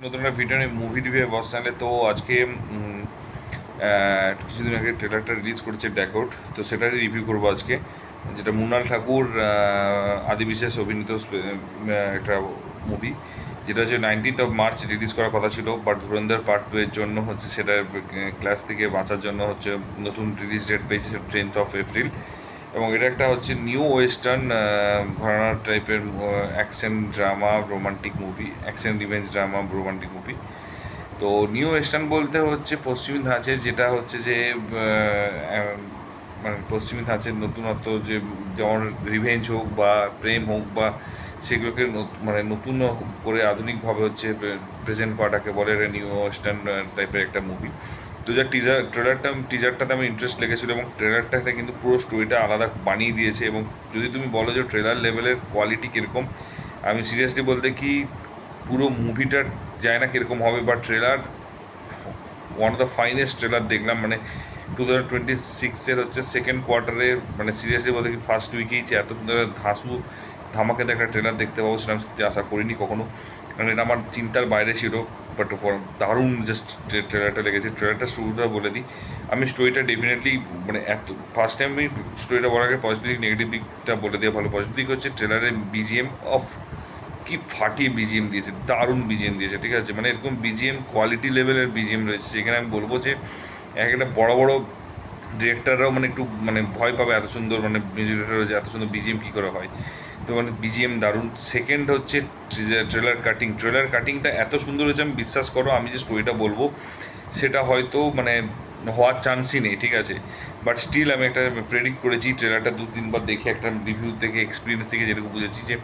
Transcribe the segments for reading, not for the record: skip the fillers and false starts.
নতুন একটা ভিডিও নিয়ে মুভি রিভিউ বস চ্যানেলে। তো আজকে কিছুদিন আগে ট্রেলারটা রিলিজ করেছে ড্যাকআউট, তো সেটারই রিভিউ করবো আজকে। যেটা মৃণাল ঠাকুর আদি বিশেষ অভিনীত একটা মুভি, যেটা হচ্ছে 19 মার্চ রিলিজ করার কথা ছিল, বাট ধুরন্ধর পার্ট 2 এর জন্য হচ্ছে সেটা ক্লাস থেকে বাঁচার জন্য হচ্ছে নতুন রিলিজ ডেট পেয়েছে 10 এপ্রিল। এবং এটা একটা হচ্ছে নিউ ওয়েস্টার্ন ঘরানার টাইপের action drama romantic movie, action revenge drama romantic movie. তো নিউ ওয়েস্টার্ন বলতে হচ্ছে পশ্চিমী ধাঁচের, যেটা হচ্ছে যে মানে পশ্চিমী ধাঁচের নতুনত্ব, যে যেমন রিভেঞ্জ হোক বা প্রেম হোক বা সেগুলোকে মানে নতুন করে আধুনিকভাবে হচ্ছে প্রেজেন্ট করাটাকে বলে এটা নিউ ওয়েস্টার্ন টাইপের একটা মুভি। তো যা টিজারটাতে আমার ইন্টারেস্ট লেগেছিলো, এবং ট্রেলারটাতে কিন্তু পুরো স্টোরিটা আলাদা বানিয়ে দিয়েছে। এবং যদি তুমি বলো যে ট্রেলার লেভেলের কোয়ালিটি কীরকম, আমি সিরিয়াসলি বলতে কি পুরো মুভিটার যায় না কীরকম হবে, বা trailer one of the finest trailer দেখলাম। মানে 2026-এর হচ্ছে সেকেন্ড কোয়ার্টারে, মানে সিরিয়াসলি বলতে কি ফার্স্ট উইকেই যে এত সুন্দর ধাঁসু ধামাকে একটা ট্রেলার দেখতে পাবো সেটা আমি সত্যি আশা করিনি কখনো। কারণ এটা আমার চিন্তার বাইরে ছিল। বাট দারুণ জাস্ট ট্রেলারটা লেগেছে। ট্রেলারটা শুরুটা বলে দিই, আমি স্টোরিটা ডেফিনেটলি মানে এত ফার্স্ট টাইম আমি স্টোরিটা বলার আগে পজিটিভ নেগেটিভ দিকটা বলে দেওয়া ভালো। পজিটিভ দিক হচ্ছে ট্রেলারের বিজিএম অফ কি ফাটিয়ে বিজিএম দিয়েছে, দারুণ বিজিএম দিয়েছে, ঠিক আছে। মানে এরকম বিজিএম কোয়ালিটি লেভেলের বিজিএম রয়েছে, সেখানে আমি বলবো যে এক একটা বড় বড় ডিরেক্টররাও মানে একটু মানে ভয় পাবে, এত সুন্দর মানে মিউজিক ডিরেক্টর যে এত সুন্দর বিজিএম কী করে হয়। তো মানে বিজিএম দারুণ। সেকেন্ড হচ্ছে ট্রেলার কাটিংটা এত সুন্দর হয়েছে, আমি বিশ্বাস করো আমি যে স্টোরিটা বলবো সেটা হয়তো মানে হওয়ার চান্সই নেই, ঠিক আছে। বাট স্টিল আমি একটা প্রেডিক্ট করেছি ট্রেলারটা 2-3 বার দেখে, একটা রিভিউ থেকে এক্সপিরিয়েন্স থেকে যেটুকু বুঝেছি যে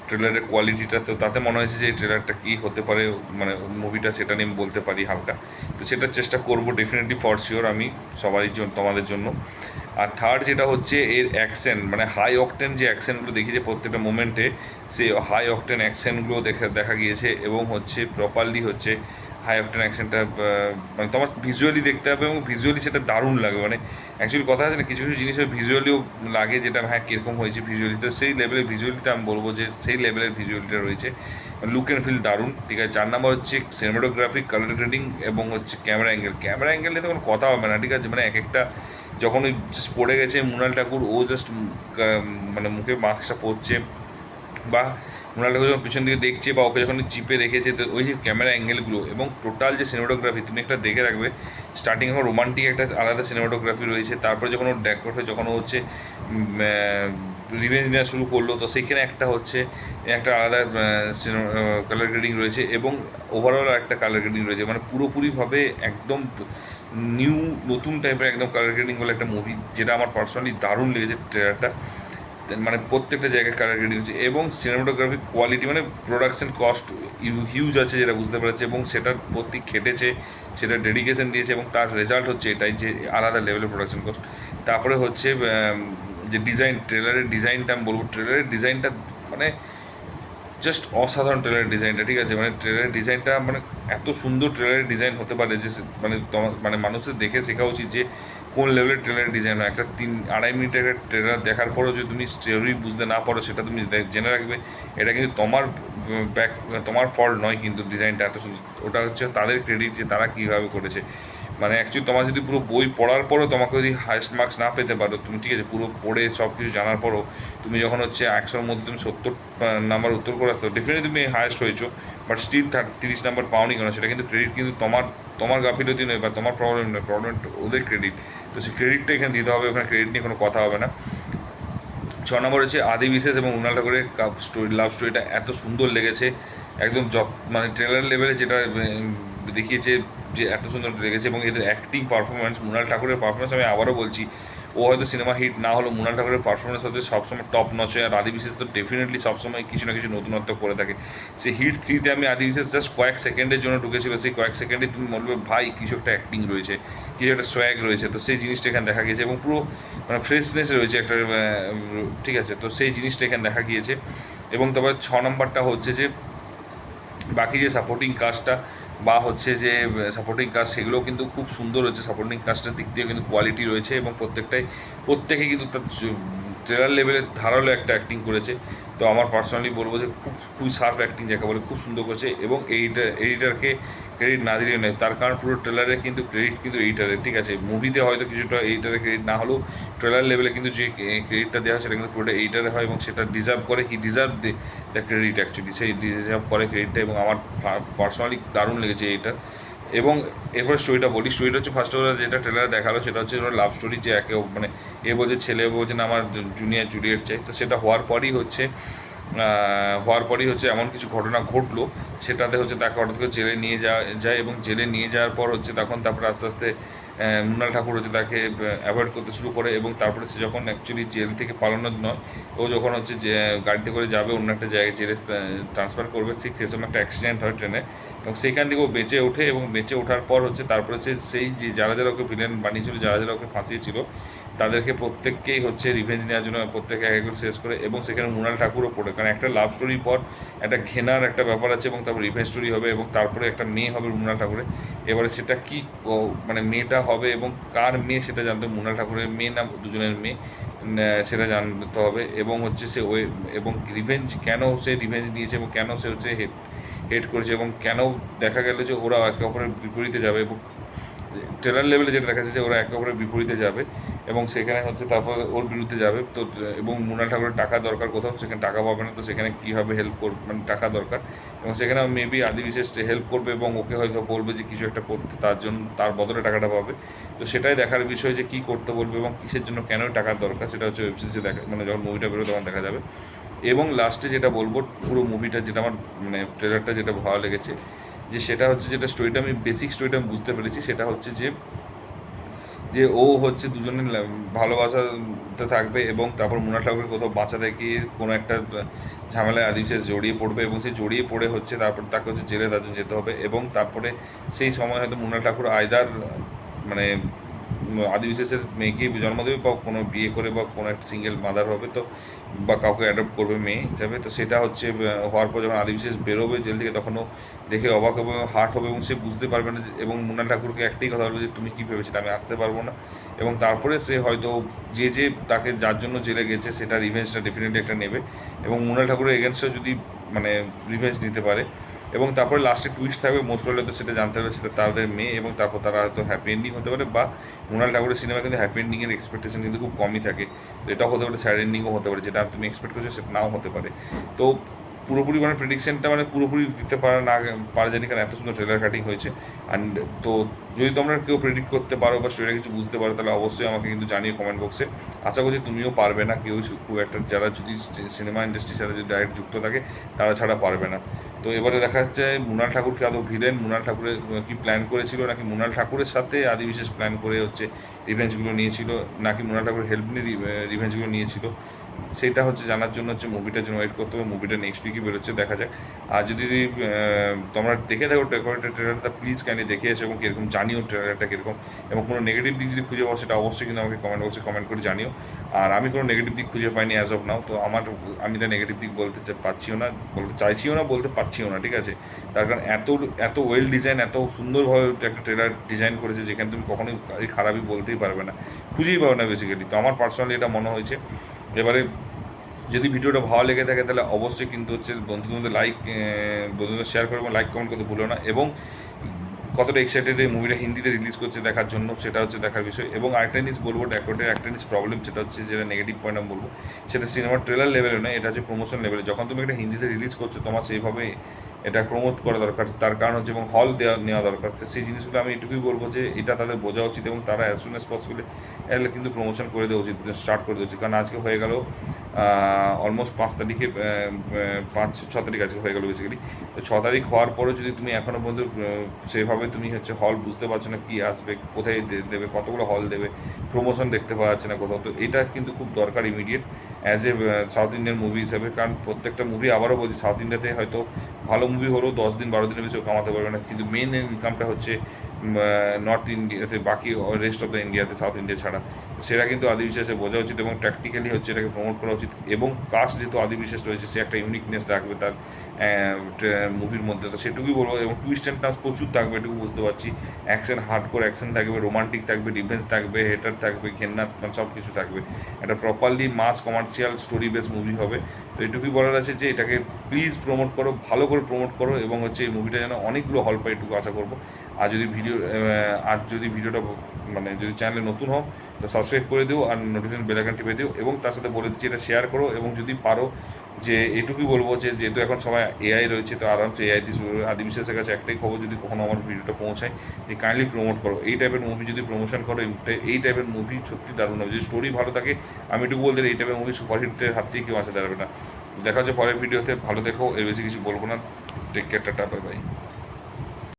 ট্রেলারের কোয়ালিটিটা, তো তাতে মনে হয়েছে যে এই ট্রেলারটা কী হতে পারে মানে মুভিটা, সেটা নিয়ে আমি বলতে পারি হালকা। তো সেটার চেষ্টা করবো ডেফিনেটলি ফর শিওর আমি সবারই জন্য, তোমাদের জন্য। আর থার্ড যেটা হচ্ছে এর অ্যাকশন, মানে হাই অকটেন যে অ্যাকশনগুলো দেখিয়েছে প্রত্যেকটা মোমেন্টে, সেই হাই অকটেন অ্যাকশনগুলো দেখা গিয়েছে। এবং হচ্ছে প্রপারলি হচ্ছে হাই অকটেন অ্যাকশনটা মানে তোমার ভিজুয়ালি দেখতে হবে, এবং ভিজুয়ালি সেটা দারুণ লাগে। মানে অ্যাকচুয়ালি কথা আছে না, কিছু কিছু জিনিসের ভিজুয়ালিও লাগে, যেটা হ্যাঁ কীরকম হয়েছে ভিজুয়ালি, তো সেই লেভেলের ভিজুয়ালিটা আমি বলবো যে সেই লেভেলের ভিজুয়ালিটা রয়েছে। লুক অ্যান্ড ফিল দারুণ, ঠিক আছে। 4 নম্বর হচ্ছে সিনেমাটোগ্রাফি, কালার গ্রেডিং এবং হচ্ছে ক্যামেরা অ্যাঙ্গেল নিয়ে তো কোনো কথা হবে না, ঠিক আছে। মানে এক একটা যখন ওই জাস্ট পড়ে গেছে মৃণাল ঠাকুর, ও জাস্ট মানে মুখে মাস্কটা পরছে, বা মৃণাল ঠাকুর যখন পিছন দিকে দেখছে, বা ওকে যখন চিপে রেখেছে, তো ওই যে ক্যামেরা অ্যাঙ্গেলগুলো এবং টোটাল যে সিনেমাটোগ্রাফি, তুমি একটা দেখে রাখবে স্টার্টিং এখন রোমান্টিক একটা আলাদা সিনেমাটোগ্রাফি রয়েছে, তারপরে যখন ও ড্যাকওয়ার্ডে যখন ও হচ্ছে রিভেঞ্জ নেওয়া শুরু করলো, তো সেইখানে একটা হচ্ছে একটা আলাদা কালার গ্রেডিং রয়েছে, এবং ওভারঅল একটা কালার গ্রেডিং রয়েছে। মানে পুরোপুরিভাবে একদম নিউ নতুন টাইপের একদম কালার গ্রেডিং বলে একটা মুভি, যেটা আমার পার্সোনালি দারুণ লেগেছে ট্রেলারটা। মানে প্রত্যেকটা জায়গায় কালার গ্রেডিং হচ্ছে, এবং সিনেমাটোগ্রাফি কোয়ালিটি মানে প্রোডাকশন কস্ট হিউজ আছে যেটা বুঝতে পারছে, এবং সেটার প্রতি খেটেছে, সেটা ডেডিকেশন দিয়েছে, এবং তার রেজাল্ট হচ্ছে এটাই যে আলাদা লেভেলের প্রোডাকশন কস্ট। তারপরে হচ্ছে যে ডিজাইন, ট্রেলারের ডিজাইনটা আমি বলবো, ট্রেলারের ডিজাইনটা মানে জাস্ট অসাধারণ ট্রেলারের ডিজাইনটা, ঠিক আছে। মানে ট্রেলারের ডিজাইনটা মানে এত সুন্দর ট্রেলারের ডিজাইন হতে পারে যে মানে মানে মানুষের দেখে শেখা উচিত যে কোন লেভেলের ট্রেলারের ডিজাইন হয়। একটা 3-2.5 মিনিটের একটা ট্রেলার দেখার পরও যদি তুমি স্টোরি বুঝতে না পারো, সেটা তুমি জেনে রাখবে এটা কিন্তু তোমার তোমার ফল্ট নয়, কিন্তু ডিজাইনটা এত সুন্দর, ওটা হচ্ছে তাদের ক্রেডিট যে তারা কীভাবে করেছে। মানে অ্যাকচুয়ালি তোমার যদি পুরো বই পড়ার পরও তোমাকে যদি হাইস্ট মার্কস না পেতে পারো তুমি, ঠিক আছে, পুরো পড়ে সব কিছু জানার পরও তুমি যখন হচ্ছে 100-র মধ্যে তুমি 70 নাম্বার উত্তর করে আসতো, ডেফিনেটলি তুমি হায়েস্ট হয়েছো। বাট স্টিল 30 নাম্বার পাওনি কেন, সেটা কিন্তু ক্রেডিট কিন্তু তোমার গাফিলতি নয়, বা তোমার প্রবলেম নয়, প্রবলেম ওদের ক্রেডিট। তো সেই ক্রেডিটটা এখানে দিতে হবে, ওখানে ক্রেডিট নিয়ে কোনো কথা হবে না। 6 নম্বর হচ্ছে আদি বিশেষ এবং মৃণাল ঠাকুরের লাভ স্টোরিটা এত সুন্দর লেগেছে, একদম মানে ট্রেলার লেভেলে যেটা দেখিয়েছে যে এত সুন্দর লেগেছে। এবং এদের অ্যাক্টিং পারফরমেন্স, মৃণাল ঠাকুরের পারফরমেন্স, আমি আবারও বলছি, ও হয়তো সিনেমা হিট না হলেও মৃণাল ঠাকুরের পারফরমেন্স হয়তো সবসময় টপ নচ হয়। আর আদি বিশেষ তো ডেফিনেটলি সবসময় কিছু না কিছু নতুনত্ব করে থাকে। সে হিট 3-তে আমি আদি বিশেষ জাস্ট কয়েক সেকেন্ডের জন্য ঢুকেছিল, সেই কয়েক সেকেন্ডে তুমি বলবে ভাই কিছু একটা অ্যাক্টিং রয়েছে, কিছু একটা সোয়াগ রয়েছে, তো সেই জিনিসটা এখানে দেখা গিয়েছে, এবং পুরো মানে ফ্রেশনেস রয়েছে একটা, ঠিক আছে। তো সেই জিনিসটা এখানে দেখা গিয়েছে। এবং তারপর 6 নম্বরটা হচ্ছে যে বাকি যে সাপোর্টিং কাস্টটা, বা হচ্ছে যে সাপোর্টিং কাস্ট, সেগুলোও কিন্তু খুব সুন্দর হচ্ছে। সাপোর্টিং কাস্টের দিক দিয়ে কিন্তু কোয়ালিটি রয়েছে, এবং প্রত্যেকে কিন্তু তার ট্রেলার লেভেলের ধারালো একটা অ্যাক্টিং করেছে। তো আমার পার্সোনালি বলবো যে খুবই শার্প অ্যাক্টিং যাকে বলে, খুব সুন্দর করেছে। এবং এডিটারকে ক্রেডিট না দিলে নয়, তার কারণ পুরো ট্রেলারে কিন্তু ক্রেডিট কিন্তু এডিটারের, ঠিক আছে? মুভিতে হয়তো কিছুটা এডিটারের ক্রেডিট না হলেও ট্রেলার লেভেলে কিন্তু যে ক্রেডিটটা দেওয়া হয় সেটা কিন্তু পুরোটা এডিটারে হয়, এবং সেটা ডিজার্ভ করে, হি ডিজার্ভ দ্য ক্রেডিট অ্যাকচুয়ালি, সেই ডিজার্ভ করে ক্রেডিটটা। এবং আমার পার্সোনালি দারুণ লেগেছে এইটা। এবং এরপরে স্টোরিটা বলি। স্টোরিটা হচ্ছে ফার্স্ট অফ অল যেটা ট্রেলারে দেখালো সেটা হচ্ছে লাভ স্টোরি, যে একে মানে এ বলছে, ছেলে বলছে না আমার জুনিয়র জুলিয়েট চাই। তো সেটা হওয়ার পরই হচ্ছে এমন কিছু ঘটনা ঘটলো, সেটাতে হচ্ছে তাকে হঠাৎ করে জেলে নিয়ে যাওয়া যায়। এবং জেলে নিয়ে যাওয়ার পর হচ্ছে তারপরে আস্তে আস্তে মৃণাল ঠাকুর হচ্ছে তাকে অ্যাভয়েড করতে শুরু করে। এবং তারপরে সে যখন অ্যাকচুয়ালি জেল থেকে পালানোর নয়, ও যখন হচ্ছে যে গাড়িতে করে যাবে অন্য একটা জায়গায় জেলে ট্রান্সফার করবে, ঠিক সে সময় একটা অ্যাক্সিডেন্ট হয় ট্রেনে। এবং সেইখান থেকে ও বেঁচে ওঠে, এবং বেঁচে ওঠার পর হচ্ছে তারপরে হচ্ছে সেই যে যারা যারা ওকে ভিলেন বানিয়েছিল, যারা যারা ওকে ফাঁসিয়েছিল, তাদেরকে প্রত্যেককেই হচ্ছে রিভেঞ্জ নেওয়ার জন্য প্রত্যেকে এক এক করে শেষ করে। এবং সেখানে মৃণাল ঠাকুরও পড়ে, কারণ একটা লাভ স্টোরির পর একটা ঘেনার একটা ব্যাপার আছে, এবং তারপর রিভেঞ্জ স্টোরি হবে, এবং তারপরে একটা মেয়ে হবে মৃণাল ঠাকুরের। এবারে সেটা কি মানে মেয়েটা হবে এবং কার মেয়ে সেটা জানতে হবে, মৃণাল ঠাকুরের মেয়ে না দুজনের মেয়ে, সেটা জানতে হবে। এবং হচ্ছে সে ওই এবং রিভেঞ্জ কেন সে রিভেঞ্জ নিয়েছে, এবং কেন সে হচ্ছে হেড করেছে, এবং কেন দেখা গেল যে ওরা একে অপরের বিপরীতে যাবে। এবং ট্রেলার লেভেলে যেটা দেখা যাচ্ছে ওরা একে অপরের বিপরীতে যাবে, এবং সেখানে হচ্ছে তারপর ওর বিরুদ্ধে যাবে। তো এবং মৃণাল ঠাকুরের টাকা দরকার কোথাও, সেখানে টাকা পাবে না, তো সেখানে কীভাবে হেল্প করবে, মানে টাকা দরকার। এবং সেখানে মেবি আদি বিশেষ হেল্প করবে, এবং ওকে হয়তো বলবে যে কিছু একটা করতে, তার জন্য তার বদলে টাকাটা পাবে। তো সেটাই দেখার বিষয় যে কী করতে বলবে এবং কিসের জন্য কেন টাকার দরকার, সেটা হচ্ছে ওয়েব সিরিজে দেখা, মানে যখন মুভিটা বেরোবে তখন দেখা যাবে। এবং লাস্টে যেটা বলবো, পুরো মুভিটা যেটা আমার মানে ট্রেলারটা যেটা ভালো লেগেছে, যে সেটা হচ্ছে যেটা স্টোরিটা আমি বেসিক স্টোরিটা আমি বুঝতে পেরেছি, সেটা হচ্ছে যে যে ও হচ্ছে দুজনের ভালোবাসাতে থাকবে, এবং তারপর মৃণাল ঠাকুরকে কোথাও বাঁচাতে গিয়ে কোনো একটা ঝামেলায় আদিবিশেষ জড়িয়ে পড়বে, এবং সে জড়িয়ে পড়ে হচ্ছে তারপর তাকে হচ্ছে জেলে তার জন্য যেতে হবে। এবং তারপরে সেই সময় হয়তো মৃণাল ঠাকুর আইদার মানে আদিবিশেষের মেয়েকে জন্ম দেবে, বা কোনো বিয়ে করে, বা কোনো একটা সিঙ্গেল মাদার হবে, তো বা কাউকে অ্যাডপ্ট করবে মেয়ে হিসাবে। তো সেটা হচ্ছে হওয়ার পর যখন আদিবিশেষ বেরোবে জেল থেকে, তখনও দেখে অবাক হবে, হার্ট হবে, এবং সে বুঝতে পারবে না এবং মৃণাল ঠাকুরকে একটাই কথা বলবে যে তুমি কী ভেবেছিলে আমি আসতে পারবো না। এবং তারপরে সে হয়তো যে তাকে যার জন্য জেলে গেছে সেটা রিভেঞ্জটা ডেফিনেটলি একটা নেবে, এবং মৃণাল ঠাকুরের এগেনস্টে যদি মানে রিভেঞ্জ নিতে পারে। এবং তারপরে লাস্টে টুইস্ট থাকবে, মোস্ট হলে তো সেটা জানতে হবে সেটা তাদের মেয়ে, এবং তারপর তারা হয়তো হ্যাপি এন্ডিং হতে পারে, বা মৃণাল ঠাকুরের সিনেমা কিন্তু হ্যাপি এন্ডিংয়ের এক্সপেকটেশন কিন্তু খুব কমই থাকে। তো এটাও হতে পারে, স্যাড এন্ডিংও হতে পারে, যেটা তুমি এক্সপেক্ট করছো সেটা নাও হতে পারে। তো পুরোপুরি মানে প্রেডিকশনটা মানে পুরোপুরি দিতে পারে জানি, কারণ এত সুন্দর ট্রেলার কাটিং হয়েছে। অ্যান্ড তো যদি তোমরা কেউ প্রেডিক্ট করতে পারো বা স্টোরিটা কিছু বুঝতে পারো, তাহলে অবশ্যই আমাকে কিন্তু জানিও কমেন্ট বক্সে। আশা করছি তুমিও পারবে না, কেউ খুব একটা যারা যদি সিনেমা ইন্ডাস্ট্রির সাথে যদি ডাইরেক্ট যুক্ত থাকে তারা ছাড়া পারবে না। তো এবারে দেখা যাচ্ছে মৃণাল ঠাকুর কি আদৌ ভিলেন, মৃণাল ঠাকুরের কি প্ল্যান করেছিল, নাকি মৃণাল ঠাকুরের সাথে আদি বিশেষ প্ল্যান করে হচ্ছে রিভেঞ্জগুলো নিয়েছিল, নাকি মৃণাল ঠাকুরের হেল্প নিয়ে রিভেঞ্জগুলো নিয়েছিল, সেটা হচ্ছে জানার জন্য হচ্ছে মুভিটার জন্য ওয়েট করতে হবে। মুভিটা নেক্সট উইকই বেরোচ্ছে, দেখা যাক। আর যদি তোমরা দেখে থাকো ট্রেলারটা, প্লিজ কাইন্ডলি দেখে এসো, এবং কীরকম জানিও ট্রেলারটা কীরকম, এবং কোনো নেগেটিভ দিক যদি খুঁজে পাও সেটা অবশ্যই কিন্তু আমাকে কমেন্ট বক্সে কমেন্ট করে জানিও। আর আমি কোনো নেগেটিভ দিক খুঁজে পাইনি অ্যাজ অফ নাও, তো আমি তার নেগেটিভ দিক বলতে পারছিও না, বলতে চাইছিও না, বলতে পারছিও না, ঠিক আছে? তার কারণ এত ওয়েল ডিজাইন, এত সুন্দরভাবে একটা ট্রেলার ডিজাইন করেছে, যেখানে তুমি কখনোই খারাপই বলতেই পারবে না, খুঁজেই পাবে না বেসিক্যালি। তো আমার পার্সোনালি এটা মনে হয়েছে। এবারে যদি ভিডিওটা ভালো লেগে থাকে তাহলে অবশ্যই কিন্তু হচ্ছে বন্ধুদের শেয়ার করো, এবং লাইক কমেন্ট করতে ভুলো না। এবং কতটা এক্সাইটেড এই মুভিটা হিন্দিতে রিলিজ করছে দেখার জন্য, সেটা হচ্ছে দেখার বিষয়। এবং আরেকটা জিনিস বলবো, ড্যাকোটের একটা জিনিস প্রবলেম, সেটা হচ্ছে যেটা নেগেটিভ পয়েন্ট আমি বলবো, সেটা সিনেমার ট্রেলার লেভেলে নয়, এটা হচ্ছে প্রমোশন লেভেলে। যখন তুমি একটা হিন্দিতে রিলিজ করছো, তোমার সেইভাবে এটা প্রমোট করা দরকার, তার কারণ হচ্ছে, এবং হল নেওয়া দরকার। সেই জিনিসগুলো আমি এটুকুই বলবো যে এটা তাদের বোঝা উচিত, এবং তারা অ্যাজ সুন অ্যাজ পসিবল এলে কিন্তু প্রমোশন করে দেওয়া উচিত, স্টার্ট করে দেওয়া উচিত। কারণ আজকে হয়ে গেল অলমোস্ট 5 তারিখে, 5-6 তারিখ আজকে হয়ে গেলো বেসিক্যালি। তো 6 তারিখ হওয়ার পরেও যদি তুমি এখনও পর্যন্ত সেভাবে তুমি হচ্ছে হল বুঝতে পারছো না কী আসবে, কোথায় দেবে, কতগুলো হল দেবে, প্রমোশন দেখতে পাওয়া যাচ্ছে না কোথাও। তো এটা কিন্তু খুব দরকার immediate as a south Indian movie হিসাবে। কারণ প্রত্যেকটা মুভি, আবারও বলছি, সাউথ ইন্ডিয়াতে হয়তো ভালো মুভি হলেও 10 দিন 12 দিনের বেশি কামাতে পারবে না, কিন্তু মেন ইনকামটা হচ্ছে নর্থ ইন্ডিয়াতে, বাকি রেস্ট অফ দ্য ইন্ডিয়াতে, সাউথ ইন্ডিয়া ছাড়া। তো সেটা কিন্তু আদি বিশ্বাসে বোঝা উচিত এবং প্র্যাকটিক্যালি হচ্ছে এটাকে প্রমোট করা উচিত। এবং কাস্ট যেহেতু আদি বিশ্বাস রয়েছে, সে একটা ইউনিকনেস রাখবে তার মুভির মধ্যে, তো সেটুকুই বলবো। এবং টুইস্ট অ্যান্ড টার্নস প্রচুর থাকবে, এটুকু বুঝতে পারছি। অ্যাকশন, হার্ডকোর অ্যাকশন থাকবে, রোমান্টিক থাকবে, ডিফেন্স থাকবে, হেটার থাকবে, ঘেন্না, মানে সব কিছু থাকবে। একটা properly mass commercial story base movie হবে। তো এটুকুই বলার আছে যে এটাকে প্লিজ প্রমোট করো, ভালো করে প্রমোট করো, এবং হচ্ছে এই মুভিটা যেন অনেকগুলো হল পায়, এটুকু আশা করবো। আর যদি ভিডিওটা মানে যদি চ্যানেলে নতুন হও তো সাবস্ক্রাইব করে দিও, আর নোটিফিকেশন বেল আইকন টিপে দিও, এবং তার সাথে বলে দিচ্ছি এটা শেয়ার করো। এবং যদি পারো, যে এটুকুই বলবো যে যেহেতু এখন সবাই এআই রয়েছে, তো আরামসে এআই দিয়ে শুরু হবে। আদি বিশ্বাসের কাছে একটাই খবর, যদি কখনো আমার ভিডিওটা পৌঁছায়, যে কাইন্ডলি প্রমোট করো। এই টাইপের মুভি যদি প্রমোশন করো, এই টাইপের মুভি সত্যি দারুণ হবে। যদি স্টোরি ভালো থাকে, আমি এটুকু বলতে এই টাইপের মুভি সুপারহিটের হাত থেকে কেউ আসে দাঁড়াবে না। দেখা হচ্ছে পরের ভিডিওতে, ভালো দেখো, এর বেশি কিছু বলবো না। Take care, tata, bye by.